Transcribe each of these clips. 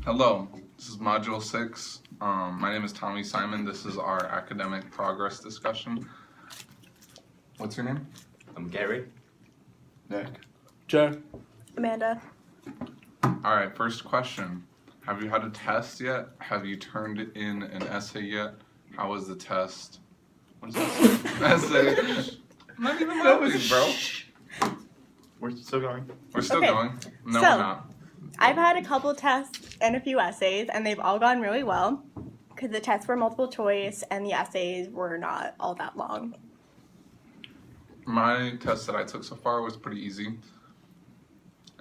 Hello, this is Module 6. My name is Tommy Simon. This is our academic progress discussion. What's your name? I'm Gary. Nick. Joe. Amanda. All right, first question. Have you had a test yet? Have you turned in an essay yet? How was the test? What is that? Essay. I'm not even laughing, bro. We're still going. We're still Okay, going. No, so- we're not. I've had a couple tests and a few essays, and they've all gone really well because the tests were multiple choice and the essays were not all that long. My test that I took so far was pretty easy.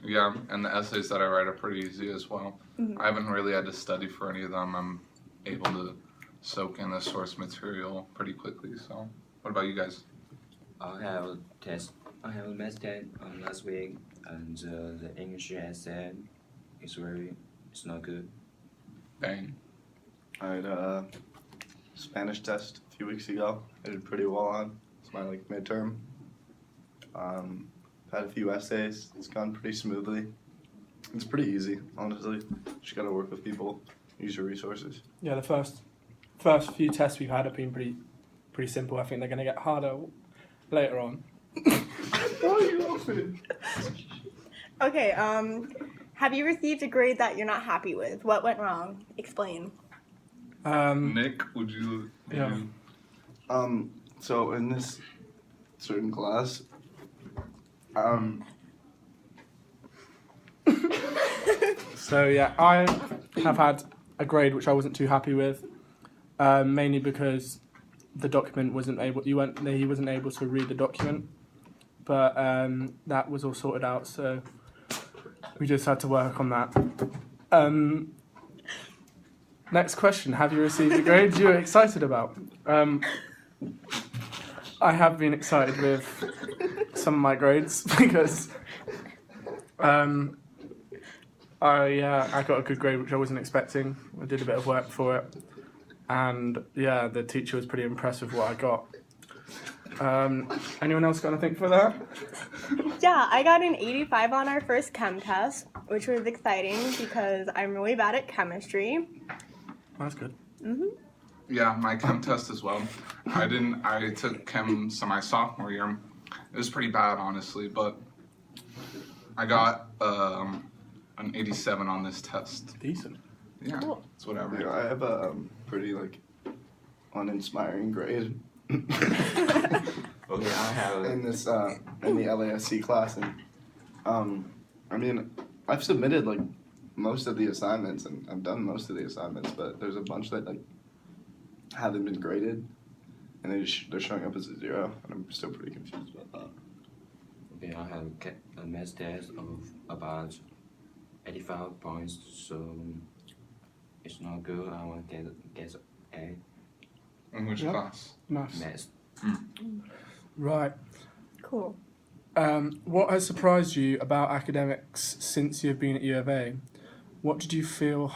Yeah, and the essays that I write are pretty easy as well. I haven't really had to study for any of them. I'm able to soak in the source material pretty quickly. So, what about you guys? I have a test. I have a math test last week, and the English essay it's not good. Dang. I had a Spanish test a few weeks ago. I did pretty well on. It's my midterm. Had a few essays. It's gone pretty smoothly. It's pretty easy, honestly. Just gotta work with people, use your resources. Yeah, the first few tests we've had have been pretty simple. I think they're going to get harder later on. Why are you laughing? Okay, have you received a grade that you're not happy with? What went wrong? Explain. Nick, would you? Yeah. So in this certain class, So yeah, I have had a grade which I wasn't too happy with, mainly because the document he wasn't able to read the document, but that was all sorted out, so we just had to work on that. Next question: have you received a grade you're excited about? I have been excited with some of my grades because I got a good grade which I wasn't expecting. I did a bit of work for it, and yeah, the teacher was pretty impressed with what I got. Anyone else got anything for that? Yeah, I got an 85 on our first chem test, which was exciting because I'm really bad at chemistry. That's good. Yeah, my chem test as well. I took chem my sophomore year. It was pretty bad, honestly, but I got an 87 on this test. Decent. Yeah, Cool. it's whatever. yeah, I have a pretty uninspiring grade Okay, I have. in this in the LASC class, and I mean, I've submitted most of the assignments, and I've done most of the assignments, but there's a bunch that haven't been graded, and they're showing up as a 0, and I'm still pretty confused about that. Okay, I have a math test of about 85 points, so it's not good. I want to get A In which Yeah. class? Maths. math. Right. Cool. What has surprised you about academics since you've been at U of A? What did you feel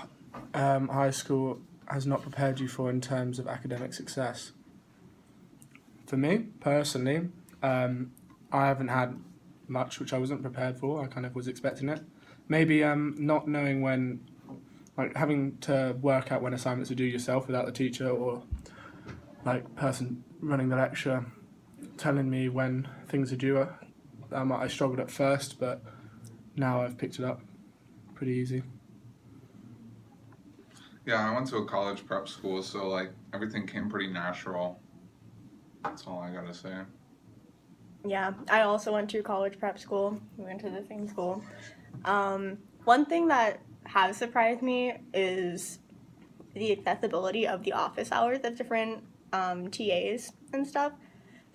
high school has not prepared you for in terms of academic success? For me, personally, I haven't had much which I wasn't prepared for. I kind of was expecting it. Maybe not knowing when, having to work out when assignments to do yourself without the teacher or person running the lecture telling me when things are due. I struggled at first, but now I've picked it up pretty easy. Yeah, I went to a college prep school, so everything came pretty natural. That's all I gotta say. Yeah, I also went to college prep school. We went to the same school. One thing that has surprised me is the accessibility of the office hours of different TAs and stuff.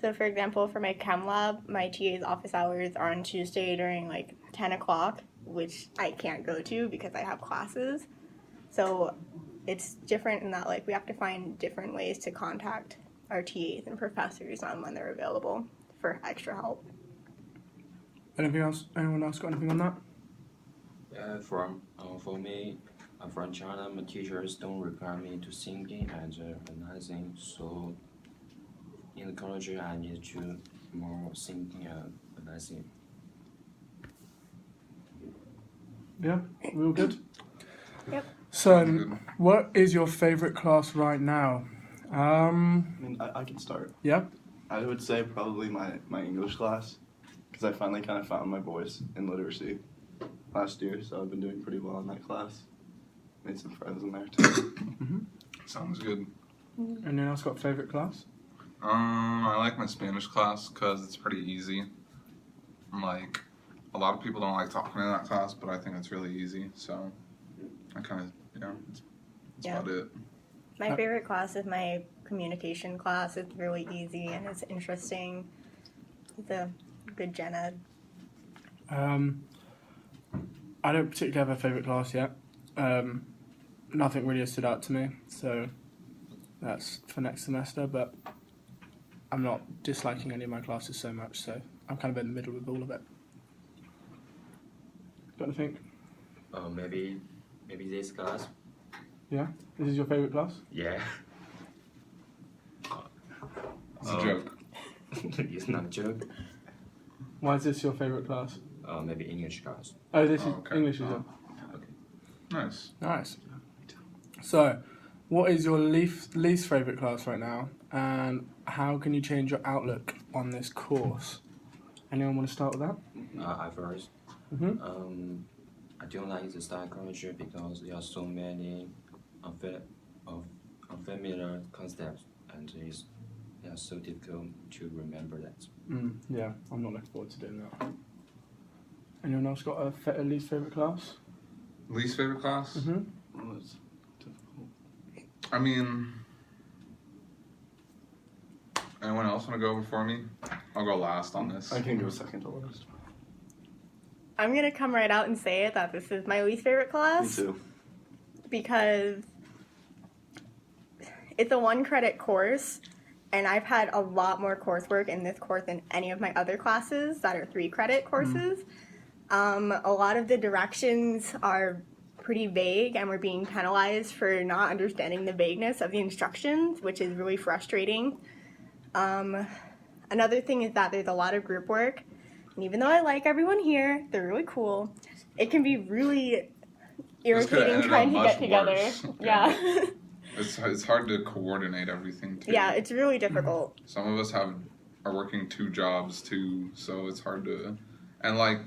So, for example, for my chem lab, my TA's office hours are on Tuesday during 10 o'clock, which I can't go to because I have classes. So it's different in that we have to find different ways to contact our TAs and professors on when they're available for extra help. Anything else? Anyone else got anything on that? For me, from China, my teachers don't require me to singing and analyzing, so in the college I need to more singing and analyzing. Yeah, we all good. Yep. So, Good. what is your favorite class right now? I mean, I can start. Yeah. I would say probably my English class, because I finally kind of found my voice in literacy last year, so I've been doing pretty well in that class. Made some friends in there too. Sounds good. Anyone else got a favorite class? I like my Spanish class because it's pretty easy. Like, a lot of people don't like talking in that class, but I think it's really easy. So, I kind of, that's Yeah. about it. My favorite class is my communication class. It's really easy and it's interesting. It's a good gen ed. I don't particularly have a favorite class yet. Nothing really has stood out to me, so that's for next semester. But I'm not disliking any of my classes so much, so I'm kind of in the middle with all of it. Got to think. Maybe this class. Yeah, this is your favorite class. Yeah. It's a joke. It's not a joke. Why is this your favorite class? Maybe English class. Oh, this is Okay. English, is Oh. it? Nice. Nice. So, what is your least favorite class right now, and how can you change your outlook on this course? Anyone want to start with that? I first. Mhm. I don't like the psychology because there are so many unfamiliar concepts, and they are so difficult to remember that. Yeah, I'm not looking forward to doing that. Anyone else got a least favorite class? Least favorite class? Mm-hmm. Well, it's difficult. I mean, anyone else want to go before me? I'll go last on this. I can go second to last. I'm gonna come right out and say it that this is my least favorite Me class too. because it's a 1-credit course, and I've had a lot more coursework in this course than any of my other classes that are 3-credit courses. A lot of the directions are pretty vague, and we're being penalized for not understanding the vagueness of the instructions, which is really frustrating. Another thing is that there's a lot of group work, and even though I like everyone here, they're really cool, it can be really This could've irritating ended trying up to much get together. worse. Yeah. It's hard to coordinate everything too. Yeah, it's really difficult. Some of us are working 2 jobs too, so it's hard to, and like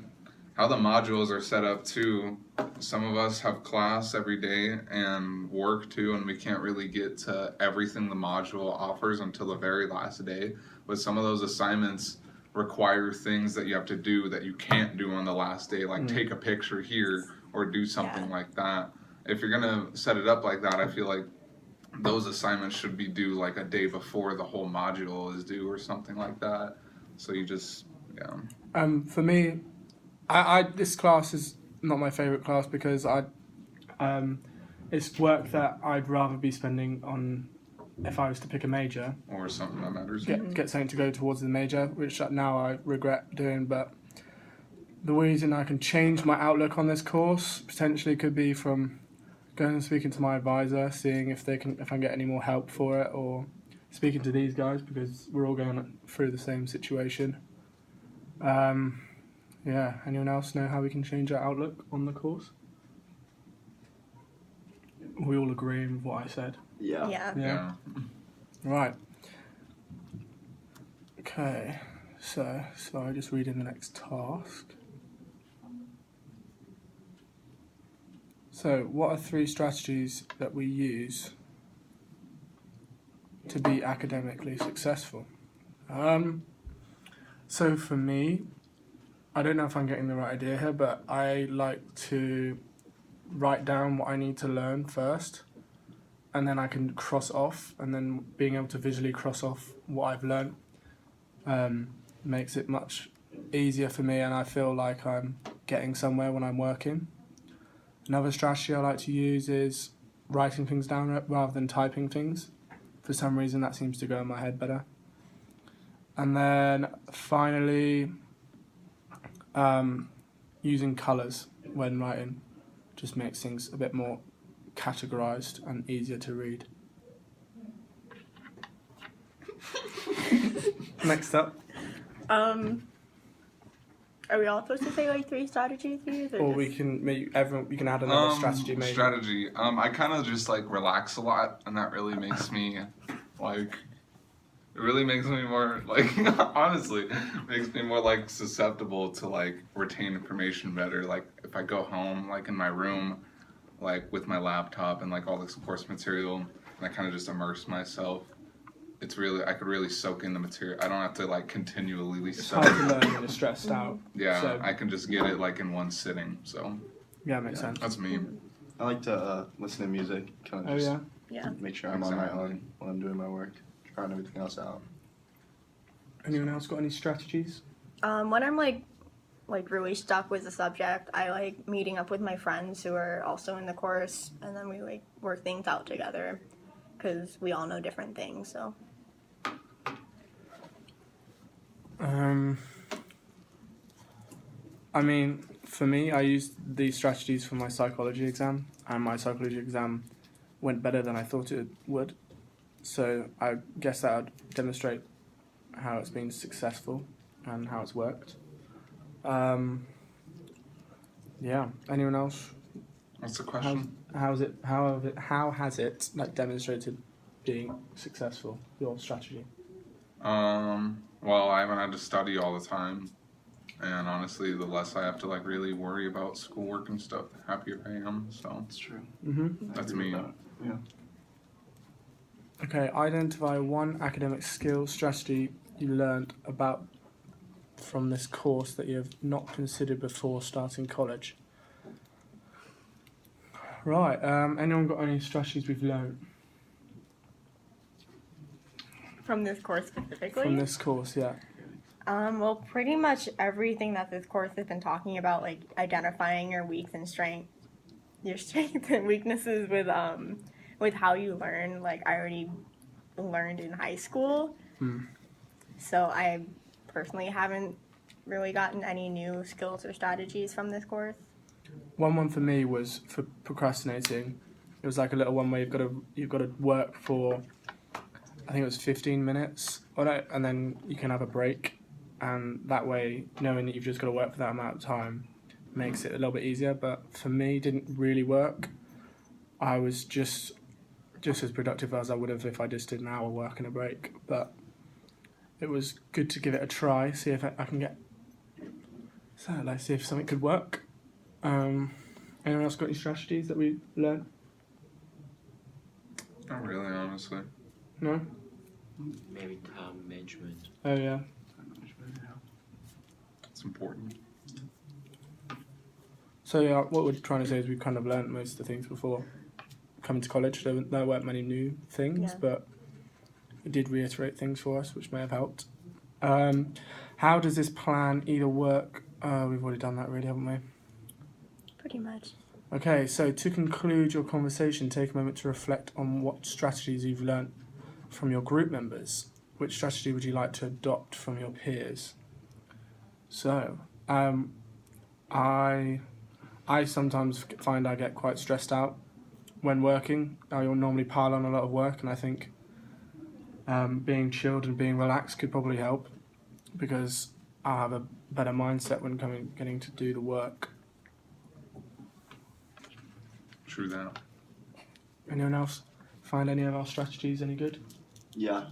how the modules are set up too. Some of us have class every day and work too, and we can't really get to everything the module offers until the very last day. But some of those assignments require things that you have to do that you can't do on the last day, like take a picture here or do something like that. If you're gonna set it up like that, I feel like those assignments should be due like a day before the whole module is due or something like that. So you just, For me, I this class is not my favorite class because it's work that I'd rather be spending on if I was to pick a major. or something that matters. Get something to go towards the major, which now I regret doing. But the reason I can change my outlook on this course potentially could be from going and speaking to my advisor, seeing if I can get any more help for it, or speaking to these guys because we're all going through the same situation. Yeah. Anyone else know how we can change our outlook on the course? We all agree with what I said. Yeah. Yeah. Yeah. Right. Okay. So I just read in the next task. So, what are 3 strategies that we use to be academically successful? So for me, I don't know if I'm getting the right idea here, but I like to write down what I need to learn first, and then I can cross off, and then being able to visually cross off what I've learned makes it much easier for me, and I feel like I'm getting somewhere when I'm working. Another strategy I like to use is writing things down rather than typing things. For some reason that seems to go in my head better. And then finally, using colours when writing just makes things a bit more categorised and easier to read. Next up. Are we all supposed to say like 3 strategies we use? Or we can maybe everyone you can add another strategy maybe. Strategy. I kind of just like relax a lot, and that really makes me like. It really makes me more like honestly makes me more like susceptible to like retain information better. Like if I go home like in my room, like with my laptop and like all this course material, and I kind of just immerse myself. It's really I could really soak in the material. I don't have to like continually It's soak. hard to learn when you're stressed out. Yeah, So- I can just get it like in one sitting. So Yeah, makes sense. that's me. I like to listen to music, kind of Oh just yeah. Yeah. make sure I'm on my Exactly. own when I'm doing my work, trying everything else out. Anyone else got any strategies? When I'm like really stuck with the subject, I like meeting up with my friends who are also in the course, and then we like work things out together because we all know different things. So I mean, for me, I used these strategies for my psychology exam, and my psychology exam went better than I thought it would. So I guess that would demonstrate how it's been successful and how it's worked. Yeah. Anyone else? What's the question? How has it like demonstrated being successful? Your strategy. Well, I haven't had to study all the time, and honestly, the less I have to like really worry about schoolwork and stuff, the happier I am. So That's true. Mm-hmm. that's I agree me. with that. Yeah. Okay, identify one academic skill strategy you learned about from this course that you have not considered before starting college. Right, anyone got any strategies we've learned from this course specifically, from this course? Yeah. well, pretty much everything that this course has been talking about, like identifying your your strengths and weaknesses with how you learn, like I already learned in high school. So I personally haven't really gotten any new skills or strategies from this course. One for me was for procrastinating. It was like a little one where you've got to work for, I think it was 15 minutes, and then you can have a break, and that way knowing that you've just got to work for that amount of time makes it a little bit easier. But for me, didn't really work. I was just as productive as I would have if I just did an hour work and a break. But it was good to give it a try, see if I can get. So let's see if something could work. Anyone else got any strategies that we learned? Not really, honestly. No? Maybe time management. Oh yeah. It's important. So yeah, what we're trying to say is we've kind of learnt most of the things before coming to college. There weren't many new things, Yeah. but it did reiterate things for us, which may have helped. How does this plan either work? We've already done that, really, haven't we? Pretty much. Okay, so to conclude your conversation, take a moment to reflect on what strategies you've learnt from your group members. Which strategy would you like to adopt from your peers? So, I sometimes find I get quite stressed out when working. I normally pile on a lot of work, and I think being chilled and being relaxed could probably help because I'll have a better mindset when getting to do the work. True that. Anyone else find any of our strategies any good? Yeah.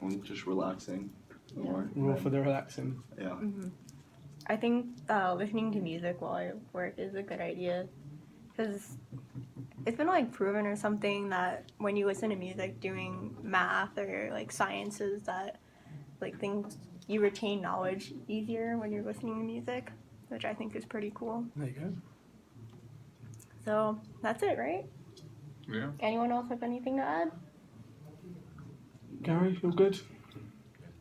I'm just relaxing more. We're all for the relaxing. Yeah. I think listening to music while I work is a good idea because it's been like proven or something that when you listen to music doing math or like sciences that like things you retain knowledge easier when you're listening to music, which I think is pretty cool. There you go. So that's it, right? Yeah. Anyone else have anything to add? Gary, you're good?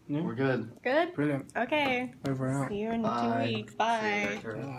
Yeah? We're good. Good? Brilliant. Okay. Over and out. See you in Bye. 2 weeks. Bye. See you later.